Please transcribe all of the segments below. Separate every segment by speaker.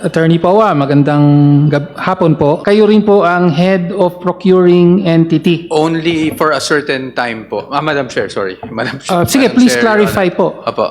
Speaker 1: Attorney Pawa, magandang hapon po. Kayo rin po ang head of procuring entity.
Speaker 2: Only for a certain time po. Madam Chair, sorry.
Speaker 1: Sige,
Speaker 2: Madam
Speaker 1: please
Speaker 2: Chair,
Speaker 1: clarify
Speaker 2: Your Honor.
Speaker 1: po.
Speaker 2: Apo.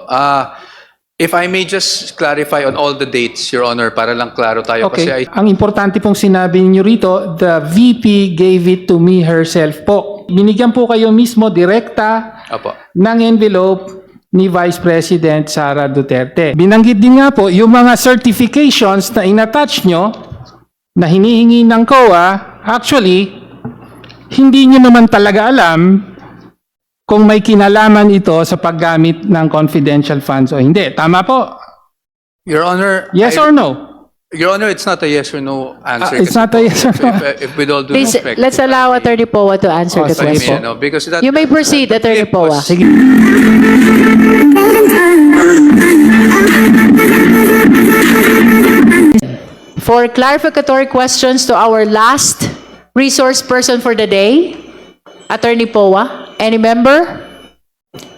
Speaker 2: If I may just clarify on all the dates, Your Honor, para lang klaro tayo.
Speaker 1: Okay.
Speaker 2: Kasi
Speaker 1: Ang importante pong sinabi niyo rito, the VP gave it to me herself po. Binigyan po kayo mismo direkta
Speaker 2: Apo.
Speaker 1: ng envelope ni Vice President Sara Duterte. Binanggit din nga po yung mga certifications na inattach nyo na hinihingi ng COA, actually, hindi nyo naman talaga alam kung may kinalaman ito sa paggamit ng confidential funds o hindi. Tama po?
Speaker 2: Your Honor.
Speaker 1: Yes or no?
Speaker 2: Your Honor, it's not a yes or no answer.
Speaker 1: It's not a yes or no.
Speaker 2: If with all due
Speaker 3: Please,
Speaker 2: respect.
Speaker 3: let's allow Attorney Powa to answer the
Speaker 2: If I may,
Speaker 3: question.
Speaker 2: ano, because that,
Speaker 3: You may proceed, Attorney
Speaker 2: it was-
Speaker 3: Powa.
Speaker 1: Sige.
Speaker 3: For clarificatory questions to our last resource person for the day, Attorney Powa, any member?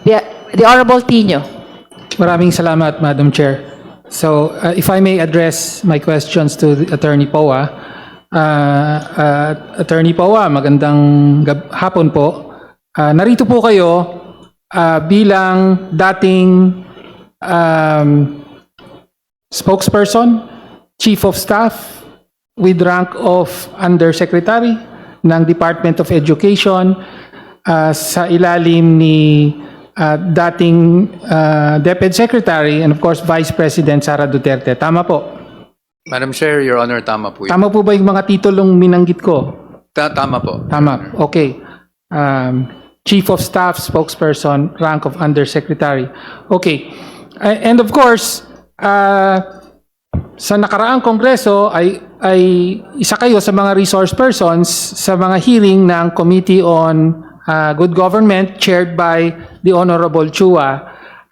Speaker 3: The Honorable Tino.
Speaker 1: Maraming salamat, Madam Chair. So, if I may address my questions to the Attorney Powa. Attorney Powa, magandang hapon po. Narito po kayo bilang dating spokesperson, Chief of Staff with rank of Undersecretary ng Department of Education sa ilalim ni dating DepEd Secretary and of course Vice President Sara Duterte. Tama po?
Speaker 2: Madam Chair, Your Honor, tama po yun.
Speaker 1: Tama po ba yung mga titulong minanggit ko?
Speaker 2: Tama po.
Speaker 1: Tama. Okay. Chief of Staff, Spokesperson, rank of Undersecretary. Okay. And of course, sa nakaraang kongreso ay isa kayo sa mga resource persons sa mga hearing ng Committee on Good Government chaired by the Honorable Chua.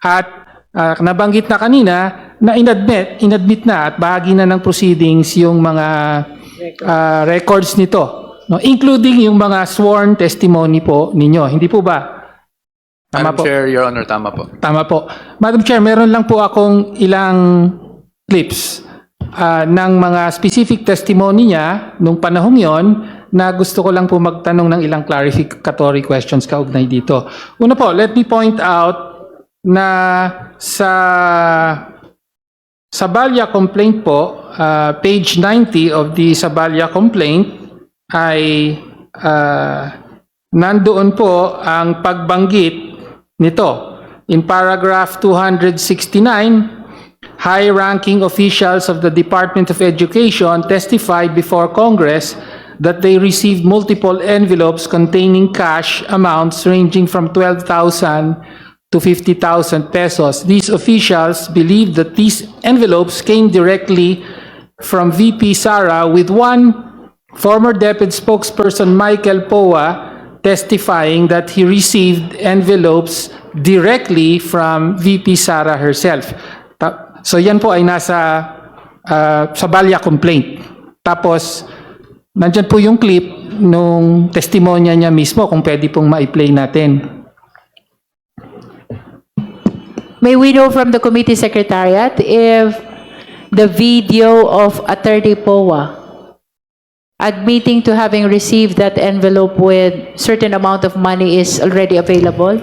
Speaker 1: At nabanggit na kanina na inadmit na at bahagi na ng proceedings yung mga records nito, no? Including yung mga sworn testimony po ninyo. Hindi po ba? Tama
Speaker 2: Madam
Speaker 1: po.
Speaker 2: Chair, Your Honor, tama po.
Speaker 1: Tama po. Madam Chair, meron lang po akong ilang clips ng mga specific testimony niya nung panahong yon na gusto ko lang po magtanong ng ilang clarificatory questions kaugnay dito. Una po, let me point out na sa Sabalya complaint po, page 90 of the Sabalya complaint ay nandoon po ang pagbanggit nito. In paragraph 269, high-ranking officials of the Department of Education testified before Congress that they received multiple envelopes containing cash amounts ranging from 12,000 to 50,000 pesos. These officials believed that these envelopes came directly from VP Sara, with one former DepEd spokesperson, Michael Powa, testifying that he received envelopes directly from VP Sara herself. So yan po ay nasa Sabalya complaint. Tapos, nandyan po yung clip nung testimonya niya mismo kung pwede pong ma-play natin.
Speaker 3: May we know from the committee secretariat if the video of Attorney Powa admitting to having received that envelope with certain amount of money is already available?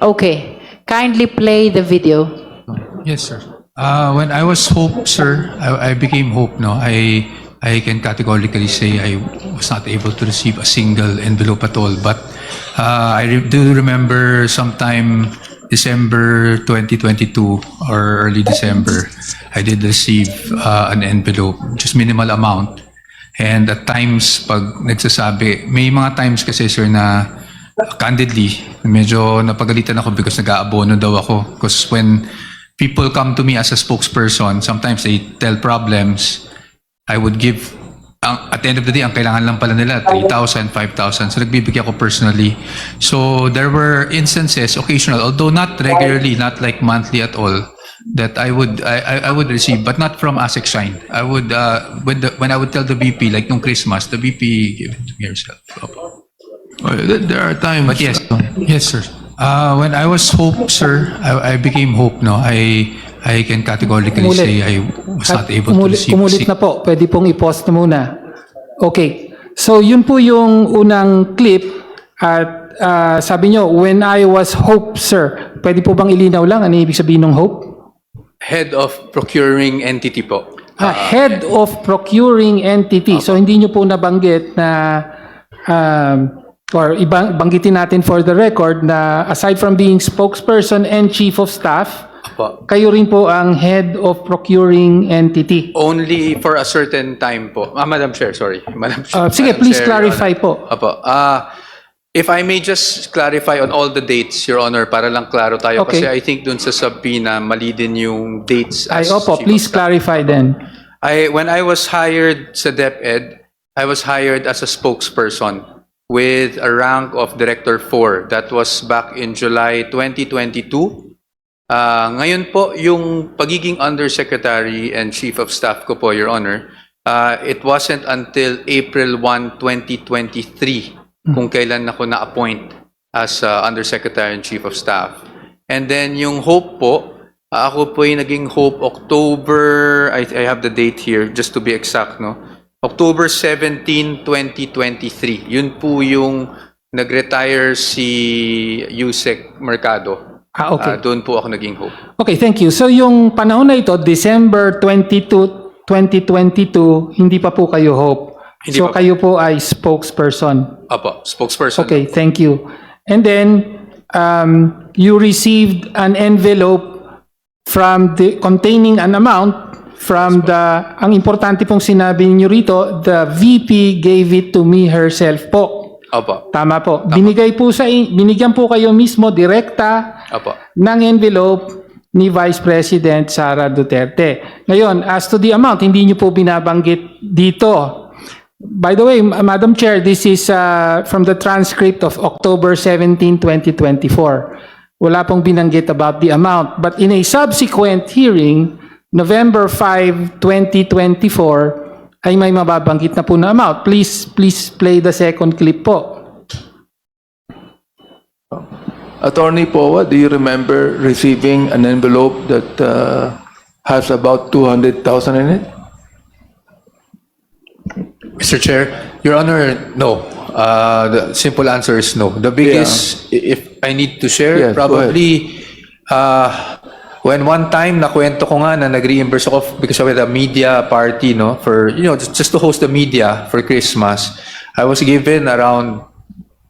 Speaker 3: Okay. Kindly play the video.
Speaker 4: Yes, sir. When I was Hope, sir, I became Hope. No, I can categorically say I was not able to receive a single envelope at all. But do remember sometime December 2022 or early December, I did receive an envelope, just minimal amount. And at times, pag nagsasabi, may mga times kasi, sir, na candidly, medyo napagalitan ako because nag-aabono daw ako. Because when people come to me as a spokesperson, sometimes they tell problems. I would give, at the end of the day, ang kailangan lang pala nila, 3,000, 5,000. So nagbibigay ako personally. So there were instances, occasional, although not regularly, not like monthly at all, that I would receive, but not from ASEC Shine. I would, when I would tell the VP, like nung Christmas, the VP gave it to me herself.
Speaker 5: There are times.
Speaker 4: But yes, yes, sir. When I was Hope, sir, I became Hope. No, I I can categorically
Speaker 1: Umulit.
Speaker 4: say I was not able to
Speaker 1: Umulit,
Speaker 4: receive a
Speaker 1: umulit na po. Pwede pong i-pause na muna. Okay. So, yun po yung unang clip. At sabi nyo, when I was Hope, sir. Pwede po bang ilinaw lang? Ano ibig sabihin ng Hope?
Speaker 2: Head of procuring entity po.
Speaker 1: Head of procuring entity. So, hindi nyo po nabanggit na or banggitin natin for the record na aside from being spokesperson and chief of staff,
Speaker 2: Apo.
Speaker 1: kayo rin po ang head of procuring entity.
Speaker 2: Only for a certain time po. Madam Chair, sorry. Madam Chair.
Speaker 1: Sige,
Speaker 2: Madam
Speaker 1: please
Speaker 2: Chair, Your
Speaker 1: clarify
Speaker 2: Honor.
Speaker 1: po.
Speaker 2: Apo. If I may just clarify on all the dates, Your Honor, para lang klaro tayo.
Speaker 1: Okay.
Speaker 2: Kasi I think dun sa subpoena, mali din yung dates.
Speaker 1: Ay,
Speaker 2: as
Speaker 1: opo,
Speaker 2: Chief of
Speaker 1: please
Speaker 2: Staff.
Speaker 1: clarify then.
Speaker 2: When I was hired sa DepEd, I was hired as a spokesperson with a rank of Director 4. That was back in July 2022. Ngayon po, yung pagiging Undersecretary and Chief of Staff ko po, Your Honor, it wasn't until April 1, 2023 kung kailan ako na-appoint as Undersecretary and Chief of Staff. And then yung Hope po, ako po yung naging Hope October, I have the date here just to be exact, no? October 17, 2023. Yun po yung nag-retire si Yusek Mercado.
Speaker 1: Okay.
Speaker 2: Doon po ako naging Hope.
Speaker 1: Okay, thank you. So yung panahon na ito, December 22, 2022, hindi pa po kayo Hope.
Speaker 2: Hindi
Speaker 1: So
Speaker 2: pa po.
Speaker 1: kayo po ay spokesperson.
Speaker 2: Apo, spokesperson.
Speaker 1: Okay, thank you. And then you received an envelope containing an amount from ang importante pong sinabi niyo rito, the VP gave it to me herself po.
Speaker 2: Apo,
Speaker 1: Tama po. Binigyan po kayo mismo direkta
Speaker 2: apo.
Speaker 1: ng envelope ni Vice President Sara Duterte. Ngayon, as to the amount, hindi niyo po binabanggit dito. By the way, Madam Chair, this is from the transcript of October 17, 2024. Wala pong binanggit about the amount. But in a subsequent hearing, November 5, 2024, ay may mababanggit na po na amount. Please play the second clip po.
Speaker 5: Attorney Powa, do you remember receiving an envelope that has about 200,000 in it?
Speaker 2: Mr. Chair, Your Honor, no. The simple answer is no. The biggest, if I need to share,
Speaker 5: Yes, go
Speaker 2: probably, when one time nakwento ko nga na nag-reimburse ako because of the media party, no, for, just to host the media for Christmas, I was given around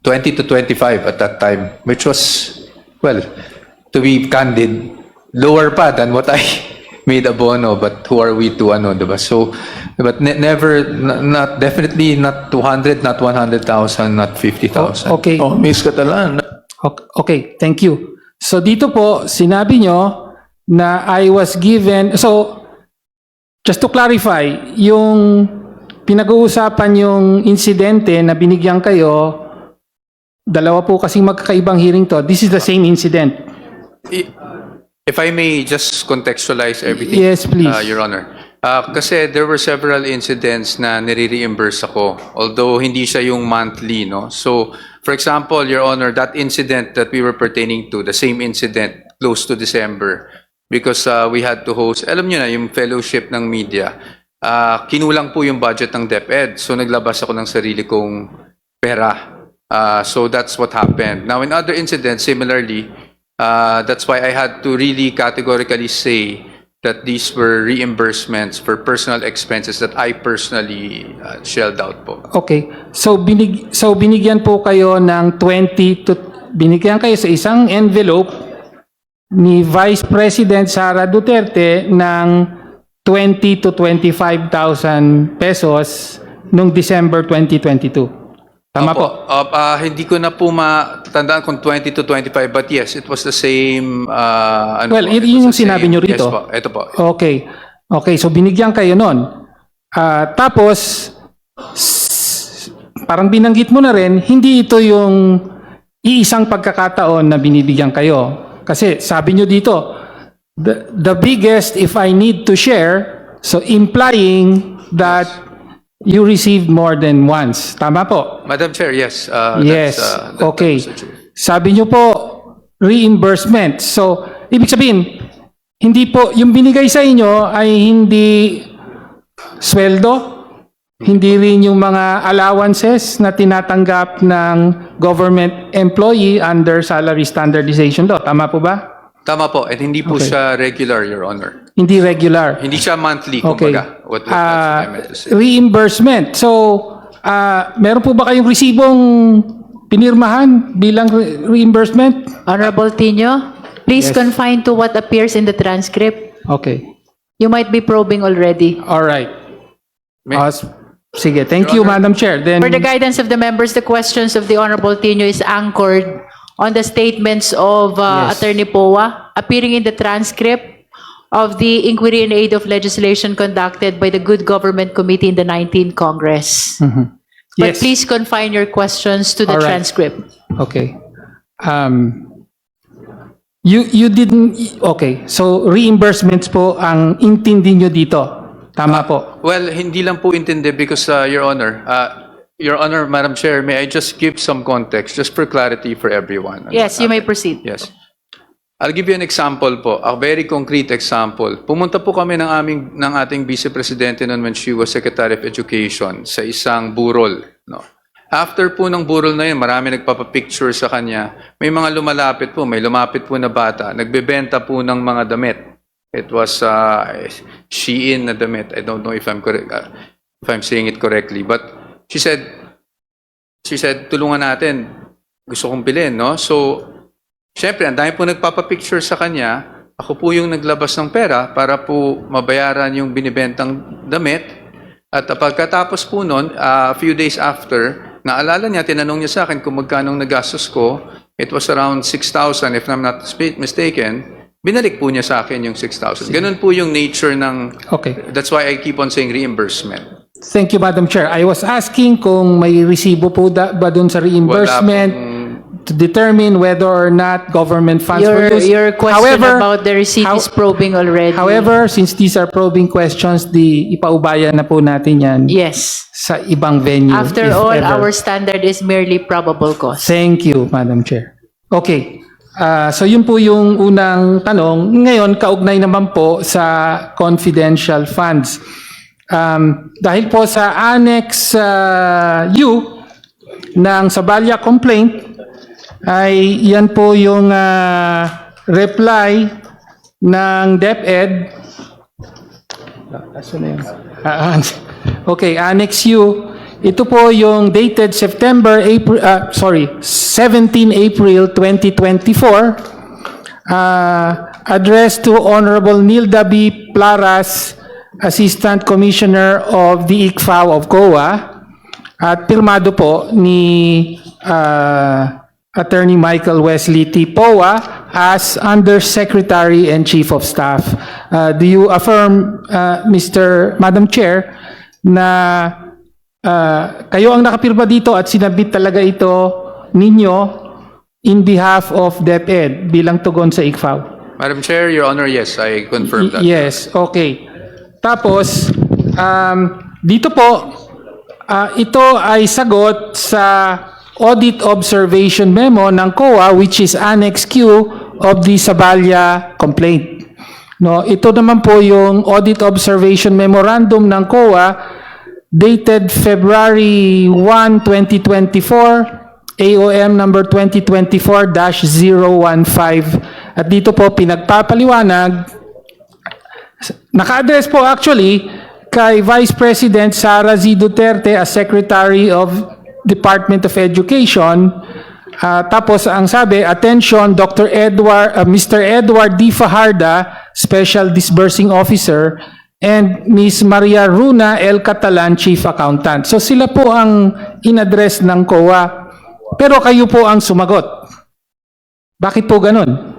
Speaker 2: 20 to 25 at that time, which was, well, to be candid, lower pa than what I made abono, but who are we to diba? So, but never, not definitely not 200, not 100,000, not 50,000.
Speaker 1: Okay.
Speaker 5: Oh, Miss Catalan.
Speaker 1: Okay, thank you. So dito po, sinabi nyo na I was given, so just to clarify, yung pinag-uusapan yung insidente na binigyan kayo, dalawa po kasing magkakaibang hearing to. This is the same incident.
Speaker 2: If I may just contextualize everything.
Speaker 1: Yes, please.
Speaker 2: Your Honor. Kasi there were several incidents na nire-reimburse ako, although hindi siya yung monthly, no? So, for example, Your Honor, that incident that we were pertaining to, the same incident, close to December, because we had to host, alam nyo na, yung fellowship ng media, kinulang po yung budget ng DepEd, so naglabas ako ng sarili kong pera. So that's what happened. Now, in other incidents, similarly, that's why I had to really categorically say that these were reimbursements for personal expenses that I personally shelled out po.
Speaker 1: Okay. So binigyan po kayo ng binigyan kayo sa isang envelope ni Vice President Sara Duterte ng 20 to 25,000 pesos noong December 2022. Tama po.
Speaker 2: Hindi ko na po matandaan kung 20 to 25, but yes, it was the same.
Speaker 1: Well, yun yung sinabi nyo rito.
Speaker 2: Yes po, ito po.
Speaker 1: Okay. Okay, so binigyan kayo nun. Tapos, parang binanggit mo na rin, hindi ito yung iisang pagkakataon na binibigyan kayo. Kasi sabi nyo dito, the biggest if I need to share, so implying that you received more than once. Tama po?
Speaker 2: Madam Chair, yes.
Speaker 1: Yes. Okay.
Speaker 2: Mr. Chair.
Speaker 1: Sabi nyo po, reimbursement. So, ibig sabihin, Hindi po, yung binigay sa inyo ay hindi sweldo, hindi rin yung mga allowances na tinatanggap ng government employee under salary standardization law. Tama po ba?
Speaker 2: Tama po, and hindi po
Speaker 1: Okay.
Speaker 2: siya regular, Your Honor.
Speaker 1: Hindi regular.
Speaker 2: Hindi siya monthly,
Speaker 1: Okay.
Speaker 2: kumbaga. That's what I meant to say.
Speaker 1: Reimbursement. So, meron po ba kayong resibong pinirmahan bilang reimbursement?
Speaker 3: Honorable Tino, please
Speaker 1: Yes.
Speaker 3: confine to what appears in the transcript.
Speaker 1: Okay.
Speaker 3: You might be probing already.
Speaker 1: All right.
Speaker 2: May-
Speaker 1: Sige, thank you, Madam Chair. Then,
Speaker 3: For the guidance of the members, the questions of the Honorable Tino is anchored on the statements of
Speaker 1: Yes.
Speaker 3: Attorney Poa appearing in the transcript of the inquiry in aid of legislation conducted by the Good Government Committee in the 19th Congress. But
Speaker 1: Mm-hmm. Yes.
Speaker 3: please confine your questions to the
Speaker 1: All right.
Speaker 3: transcript.
Speaker 1: Okay. You didn't, okay. So, reimbursements po ang intindi nyo dito. Tama po.
Speaker 2: Well, hindi lang po intindi because, Your Honor, Madam Chair, may I just give some context, just for clarity for everyone.
Speaker 3: Yes, you may proceed.
Speaker 2: Yes. I'll give you an example po, a very concrete example. Pumunta po kami ng ating Vice Presidente noon when she was Secretary of Education sa isang burol. No? After po ng burol na yun, marami nagpapapicture sa kanya. May mga lumalapit po, may lumapit po na bata. Nagbebenta po ng mga damit. It was Shein na damit. I don't know if I'm correct, if I'm saying it correctly. But she said, tulungan natin. Gusto kong bilhin, no? So, syempre, ang dami po nagpapapicture sa kanya. Ako po yung naglabas ng pera para po mabayaran yung binibentang damit. At pagkatapos po nun, a few days after, naalala niya, tinanong niya sa akin kung magkano nagastos ko. It was around 6,000 if I'm not mistaken. Binalik po niya sa akin yung 6,000. Ganun po yung nature ng...
Speaker 1: Okay.
Speaker 2: That's why I keep on saying reimbursement.
Speaker 1: Thank you, Madam Chair. I was asking kung may resibo po ba dun sa reimbursement to determine whether or not government funds were used.
Speaker 3: Your question about the receipt
Speaker 1: how-
Speaker 3: is probing already.
Speaker 1: However, since these are probing questions, ipaubayan na po natin yan
Speaker 3: Yes.
Speaker 1: sa ibang venue.
Speaker 3: After
Speaker 1: if
Speaker 3: all,
Speaker 1: ever.
Speaker 3: our standard is merely probable cause.
Speaker 1: Thank you, Madam Chair. Okay. So yun po yung unang tanong. Ngayon, kaugnay naman po sa confidential funds. Dahil po sa Annex U ng Sabalia complaint, ay yan po yung reply ng DepEd. Asan na yun? Okay, Annex U. Ito po yung dated 17 April 2024, addressed to Honorable Nilda B. Plaras, Assistant Commissioner of the ICFAO of COA, at pirmado po ni Attorney Michael Wesley T. Poa as Undersecretary and Chief of Staff. Do you affirm, Madam Chair, na kayo ang nakapirma dito at sinabit talaga ito ninyo in behalf of DepEd bilang tugon sa ICFAO?
Speaker 2: Madam Chair, Your Honor, yes, I confirm that.
Speaker 1: Yes, okay. Tapos, dito po, ito ay sagot sa Audit Observation Memo ng COA, which is Annex Q of the Sabalia complaint. No, ito naman po yung Audit Observation Memorandum ng COA dated February 1, 2024, AOM number 2024-015. At dito po pinagpapaliwanag, naka-address po actually kay Vice President Sara Z. Duterte as Secretary of Department of Education. Tapos ang sabi, attention, Mr. Edward D. Fajarda, Special Disbursing Officer, and Ms. Maria Runa L. Catalan, Chief Accountant. So sila po ang in-address ng COA. Pero kayo po ang sumagot. Bakit po ganun?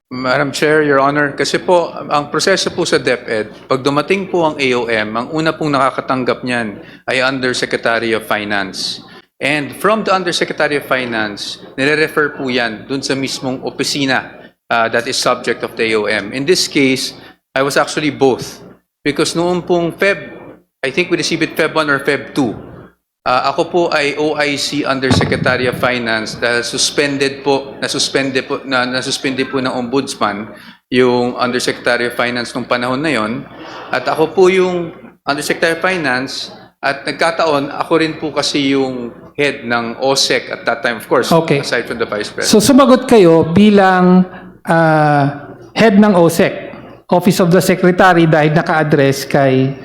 Speaker 2: Madam Chair, Your Honor, kasi po, ang proseso po sa DepEd, pag dumating po ang AOM, ang una pong nakakatanggap niyan ay Undersecretary of Finance. And from the Undersecretary of Finance, nire-refer po yan dun sa mismong opisina that is subject of the AOM. In this case, I was actually both. Because noong pong I think we received it Feb 1 or Feb 2, Ako po ay OIC Undersecretary of Finance dahil nasuspende po ng Ombudsman yung Undersecretary of Finance nung panahon na yon. At ako po yung Undersecretary of Finance at nagkataon, ako rin po kasi yung head ng OSEC at that time, of course,
Speaker 1: Okay.
Speaker 2: aside from the Vice President.
Speaker 1: So sumagot kayo bilang head ng OSEC, Office of the Secretary, dahil naka-address kay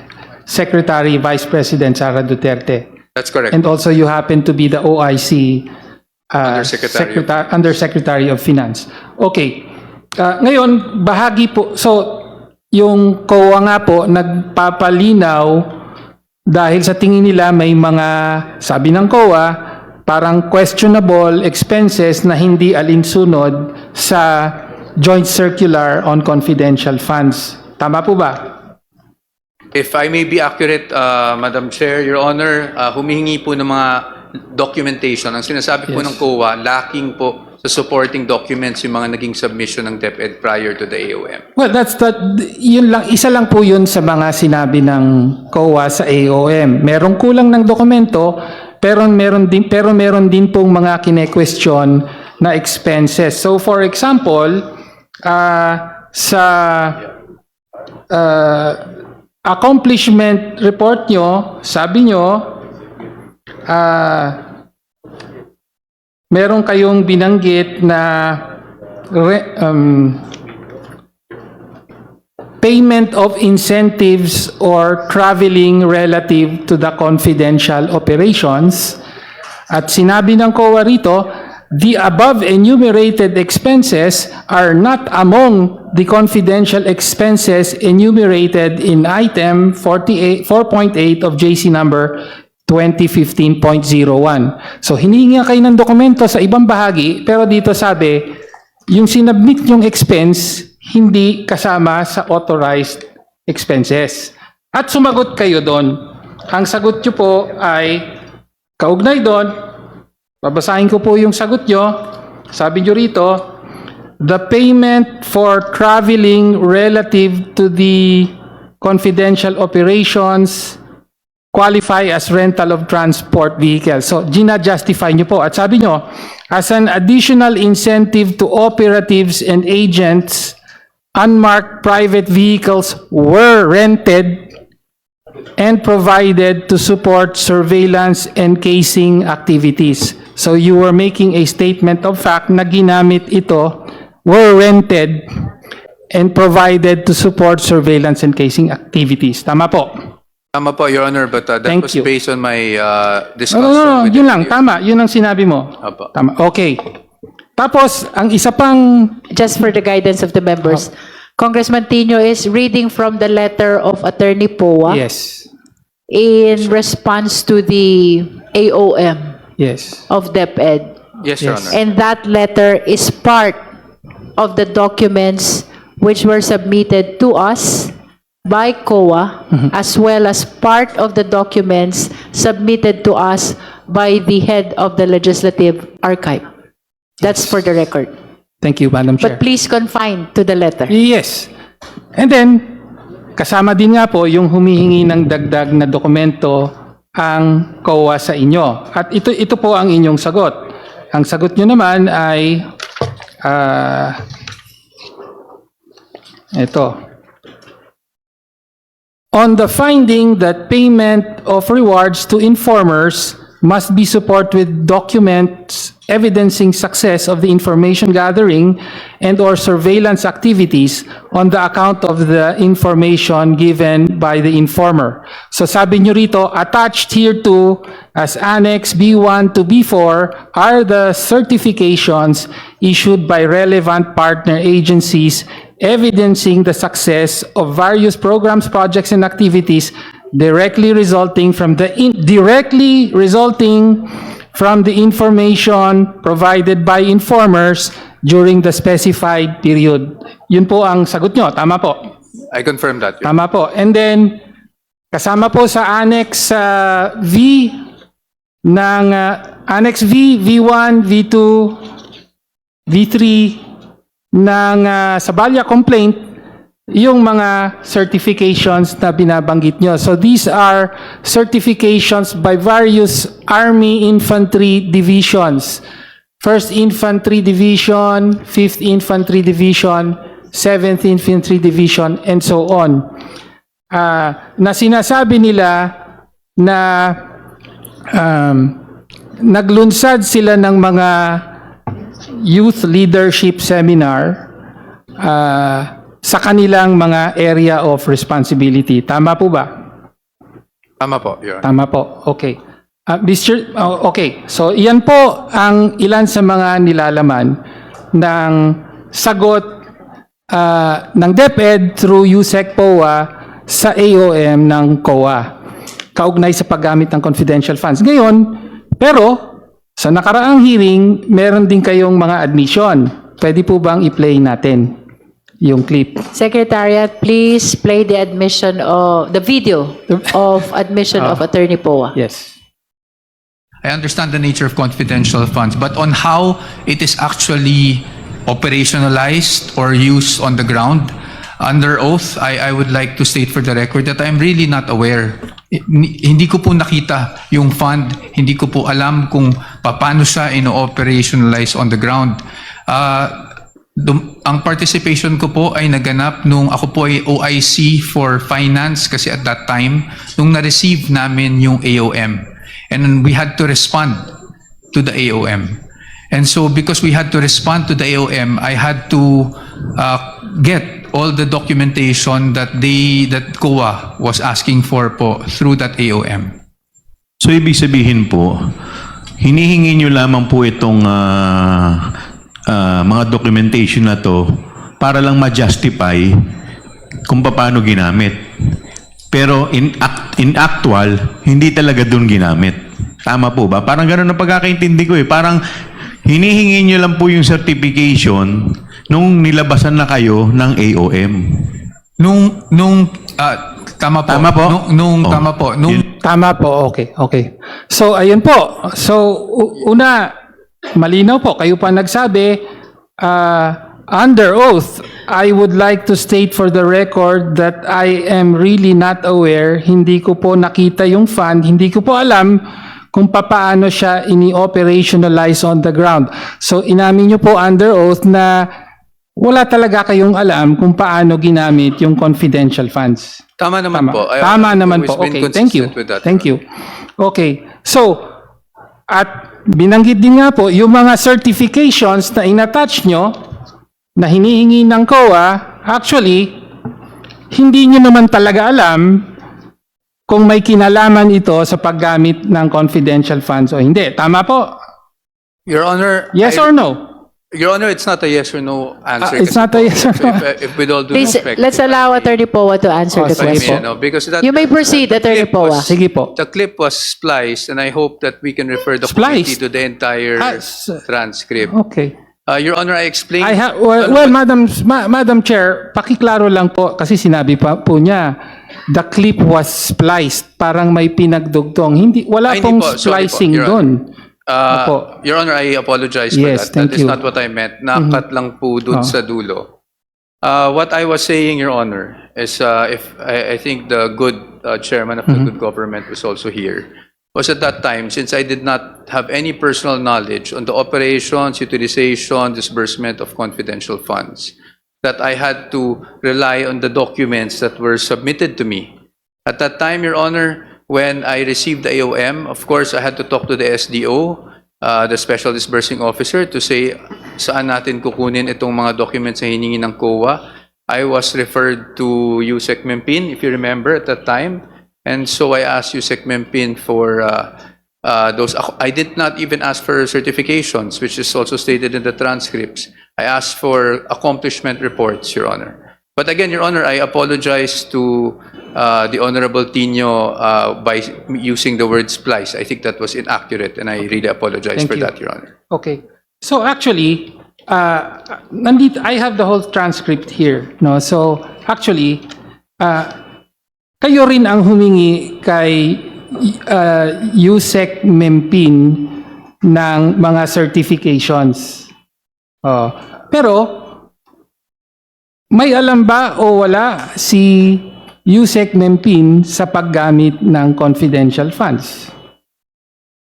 Speaker 1: Secretary Vice President Sara Duterte.
Speaker 2: That's correct.
Speaker 1: And also you happen to be the OIC Undersecretary of Finance. Okay. Ngayon, bahagi po, so yung COA nga po nagpapalinaw dahil sa tingin nila may mga, sabi ng COA, parang questionable expenses na hindi alinsunod sa Joint Circular on Confidential Funds. Tama po ba?
Speaker 2: If I may be accurate, Madam Chair, Your Honor, humihingi po ng mga documentation. Ang sinasabi po ng COA, lacking po sa supporting documents yung mga naging submission ng DepEd prior to the AOM.
Speaker 1: Well, yun lang, isa lang po yun sa mga sinabi ng COA sa AOM. Merong kulang ng dokumento, pero meron din pong mga kine-question na expenses. So for example, sa accomplishment report nyo, sabi nyo, meron kayong binanggit na payment of incentives or traveling relative to the confidential operations. At sinabi ng COA rito, the above enumerated expenses are not among the confidential expenses enumerated in item 4.8 of JC number 2015.01. So hiningi kayo ng dokumento sa ibang bahagi, pero dito sabi, yung sinubmit yung expense, hindi kasama sa authorized expenses. At sumagot kayo doon. Ang sagot nyo po ay, kaugnay doon, babasahin ko po yung sagot nyo. Sabi nyo rito, the payment for traveling relative to the confidential operations qualify as rental of transport vehicles. So, gina-justify nyo po. At sabi nyo, as an additional incentive to operatives and agents, unmarked private vehicles were rented and provided to support surveillance and casing activities. So, you were making a statement of fact na ginamit ito, were rented and provided to support surveillance and casing activities. Tama po.
Speaker 2: Tama po, Your Honor, but that
Speaker 1: Thank
Speaker 2: was
Speaker 1: you.
Speaker 2: based on my discussion
Speaker 1: No,
Speaker 2: with
Speaker 1: yun
Speaker 2: the
Speaker 1: lang,
Speaker 2: DO.
Speaker 1: tama. Yun ang sinabi mo.
Speaker 2: Opo.
Speaker 1: Tama, okay. Tapos, ang isa pang,
Speaker 3: Just for the guidance of the members, Congressman Tino is reading from the letter of Attorney Poa
Speaker 1: yes,
Speaker 3: in response to the AOM
Speaker 1: yes.
Speaker 3: of DepEd.
Speaker 2: Yes, Your
Speaker 1: Yes.
Speaker 2: Honor.
Speaker 3: And that letter is part of the documents which were submitted to us by COA, as well as part of the documents submitted to us by the head of the Legislative Archive. That's for the record.
Speaker 1: Thank you, Madam Chair.
Speaker 3: But please confine to the letter.
Speaker 1: Yes. And then, kasama din nga po yung humihingi ng dagdag na dokumento ang COA sa inyo. At ito po ang inyong sagot. Ang sagot nyo naman ay, ito. On the finding that payment of rewards to informers must be supported with documents evidencing success of the information gathering and or surveillance activities on the account of the information given by the informer. So sabi nyo rito, attached here to as Annex B1 to B4 are the certifications issued by relevant partner agencies evidencing the success of various programs, projects, and activities directly resulting from the information provided by informers during the specified period. Yun po ang sagot nyo. Tama po.
Speaker 2: I confirm that, Your
Speaker 1: Tama po. And then, kasama po sa Annex V ng Annex V, V1, V2, V3 ng Sabaya complaint, yung mga certifications na binabanggit nyo. So these are certifications by various Army Infantry Divisions. 1st Infantry Division, 5th Infantry Division, 7th Infantry Division, and so on. Na sinasabi nila na naglunsad sila ng mga youth leadership seminar sa kanilang mga area of responsibility. Tama po ba?
Speaker 2: Tama po, Your Honor.
Speaker 1: Tama po. Okay. Okay. So, iyan po ang ilan sa mga nilalaman ng sagot ng DepEd through USEC POA sa AOM ng COA. Kaugnay sa paggamit ng confidential funds. Ngayon, pero sa nakaraang hearing, meron din kayong mga admission. Pwede po bang i-play natin yung clip?
Speaker 3: Secretariat, please play the admission of the video of admission of Attorney Poa.
Speaker 1: Yes.
Speaker 4: I understand the nature of confidential funds, but on how it is actually operationalized or used on the ground, under oath, I would like to state for the record that I'm really not aware. Hindi ko po nakita yung fund, hindi ko po alam kung paano siya ino-operationalize on the ground. Ang participation ko po ay naganap nung ako po ay OIC for Finance kasi at that time, nung na-receive namin yung AOM. And we had to respond to the AOM. And so because we had to respond to the AOM, I had to get all the documentation that COA was asking for po through that AOM.
Speaker 6: So ibig sabihin po, hinihingi nyo lamang po itong mga documentation na to para lang ma-justify kung paano ginamit. Pero in actual, hindi talaga dun ginamit. Tama po ba? Parang ganun ang pagkakaintindi ko eh. Parang hinihingi nyo lang po yung certification nung nilabasan na kayo ng AOM.
Speaker 4: Tama po.
Speaker 6: Tama po?
Speaker 4: Tama po.
Speaker 1: Tama po, okay. So, ayun po. So, una, malinaw po, kayo pa nagsabi, under oath, I would like to state for the record that I am really not aware, hindi ko po nakita yung fund, hindi ko po alam kung paano siya ini-operationalize on the ground. So, inamin nyo po under oath na wala talaga kayong alam kung paano ginamit yung confidential funds.
Speaker 2: Tama naman po.
Speaker 1: Tama naman
Speaker 2: always
Speaker 1: po.
Speaker 2: been
Speaker 1: Okay, thank you.
Speaker 2: consistent with that,
Speaker 1: Thank
Speaker 2: Your
Speaker 1: you. Okay. So, at binanggit din nga po, yung mga certifications na inattach nyo, na hinihingi ng COA, actually, hindi nyo naman talaga alam kung may kinalaman ito sa paggamit ng confidential funds o hindi. Tama po?
Speaker 2: Your Honor.
Speaker 1: Yes or no?
Speaker 2: Your Honor, it's not a yes or no answer.
Speaker 1: It's
Speaker 2: kasi
Speaker 1: not a
Speaker 2: po,
Speaker 1: yes or no.
Speaker 2: If with all due
Speaker 3: Please,
Speaker 2: respect.
Speaker 3: let's allow Attorney Poa to answer
Speaker 1: Oh,
Speaker 3: the
Speaker 1: sige
Speaker 3: question.
Speaker 1: po.
Speaker 2: Because that,
Speaker 3: You may proceed, Attorney
Speaker 2: clip
Speaker 3: Poa.
Speaker 2: was-
Speaker 1: Sige po.
Speaker 2: The clip was spliced, and I hope that we can refer the
Speaker 1: Spliced?
Speaker 2: committee to the entire transcript.
Speaker 1: Okay.
Speaker 2: Your Honor, I explained.
Speaker 1: Well, Madam Chair, pakiklaro lang po kasi sinabi pa po niya, the clip was spliced, parang may pinagdugtong. Wala
Speaker 2: Ay, hindi
Speaker 1: pong
Speaker 2: po. Sorry po,
Speaker 1: splicing
Speaker 2: Your
Speaker 1: doon.
Speaker 2: Opo. Your Honor, I apologize for
Speaker 1: Yes,
Speaker 2: that.
Speaker 1: thank
Speaker 2: That is
Speaker 1: you.
Speaker 2: not what I meant. Nakat lang po dun sa dulo. What I was saying, Your Honor, is if I think the good chairman of the good government was also here, was at that time, since I did not have any personal knowledge on the operations, utilization, disbursement of confidential funds, that I had to rely on the documents that were submitted to me. At that time, Your Honor, when I received the AOM, of course, I had to talk to the SDO, the Special Disbursing Officer, to say saan natin kukunin itong mga documents na hiningi ng COA. I was referred to USEC Mempin, if you remember, at that time. And so I asked USEC Mempin for those. I did not even ask for certifications, which is also stated in the transcripts. I asked for accomplishment reports, Your Honor. But again, Your Honor, I apologize to the Honorable Tino by using the word splice. I think that was inaccurate, and I really apologize
Speaker 1: Thank
Speaker 2: for
Speaker 1: you.
Speaker 2: that, Your Honor.
Speaker 1: Okay. So actually, I have the whole transcript here. No? So actually, kayo rin ang humingi kay USEC Mempin ng mga certifications. Pero may alam ba o wala si Yusek Mempin sa paggamit ng confidential funds?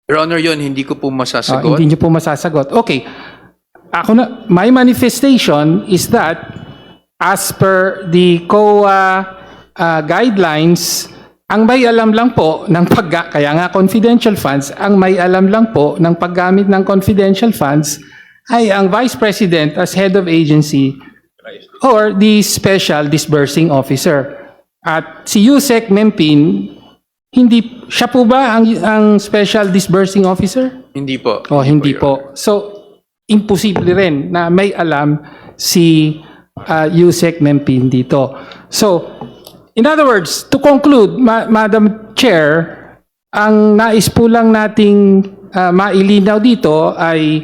Speaker 2: Your Honor, yun, hindi ko po masasagot.
Speaker 1: Hindi niyo po masasagot. Okay. My manifestation is that as per the COA guidelines, ang may alam lang po ng kaya nga confidential funds, ang may alam lang po ng paggamit ng confidential funds ay ang Vice President as head of agency or the special disbursing officer. At si Yusek Mempin, siya po ba ang special disbursing officer?
Speaker 2: Hindi po.
Speaker 1: Hindi
Speaker 2: Your
Speaker 1: po.
Speaker 2: Honor.
Speaker 1: So, imposible rin na may alam si Yusek Mempin dito. So, in other words, to conclude, Madam Chair, ang nais po lang nating mailinaw dito ay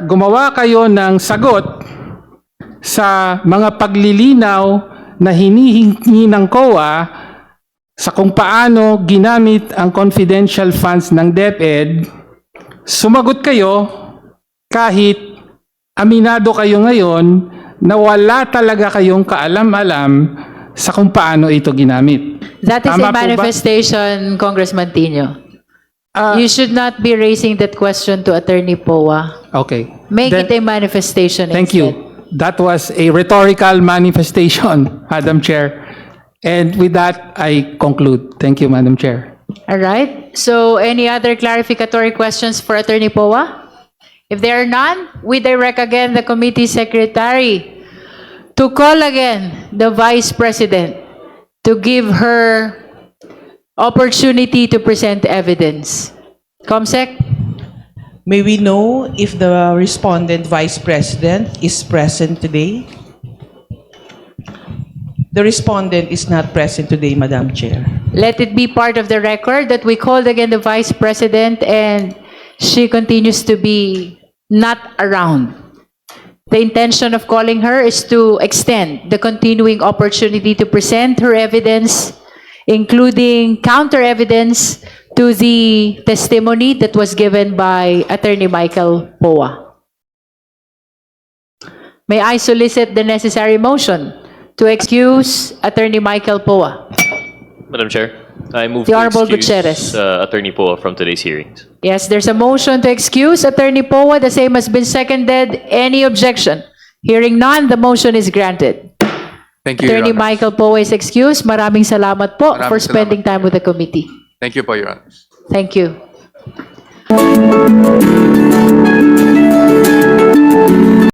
Speaker 1: gumawa kayo ng sagot sa mga paglilinaw na hinihingi ng COA sa kung paano ginamit ang confidential funds ng DepEd. Sumagot kayo kahit aminado kayo ngayon na wala talaga kayong kaalam-alam sa kung paano ito ginamit.
Speaker 3: That is
Speaker 1: Tama po
Speaker 3: a
Speaker 1: ba?
Speaker 3: manifestation, Congressman Tino. You should not be raising that question to Attorney Poa.
Speaker 1: Okay.
Speaker 3: Make
Speaker 1: Then-
Speaker 3: it a manifestation
Speaker 1: Thank
Speaker 3: instead.
Speaker 1: you. That was a rhetorical manifestation, Madam Chair. And with that, I conclude. Thank you, Madam Chair.
Speaker 3: All right. So any other clarificatory questions for Attorney Poa? If there are none, we direct again the committee secretary to call again the Vice President to give her opportunity to present evidence. Comsec?
Speaker 7: May we know if the respondent Vice President is present today? The respondent is not present today, Madam Chair.
Speaker 3: Let it be part of the record that we called again the Vice President and she continues to be not around. The intention of calling her is to extend the continuing opportunity to present her evidence, including counter evidence to the testimony that was given by Attorney Michael Poa. May I solicit the necessary motion to excuse Attorney Michael Poa?
Speaker 8: Madam Chair, I move
Speaker 3: The
Speaker 8: to
Speaker 3: Honorable
Speaker 8: excuse
Speaker 3: Gutierrez.
Speaker 8: Attorney Poa from today's hearings.
Speaker 3: Yes, there's a motion to excuse Attorney Poa. The same has been seconded. Any objection? Hearing none, the motion is granted.
Speaker 2: Thank you, Your
Speaker 3: Attorney
Speaker 2: Honor.
Speaker 3: Michael Poa is excused. Maraming salamat po
Speaker 2: Maraming
Speaker 3: for spending time with the committee.
Speaker 2: Thank you po, Your Honor.
Speaker 3: Thank you.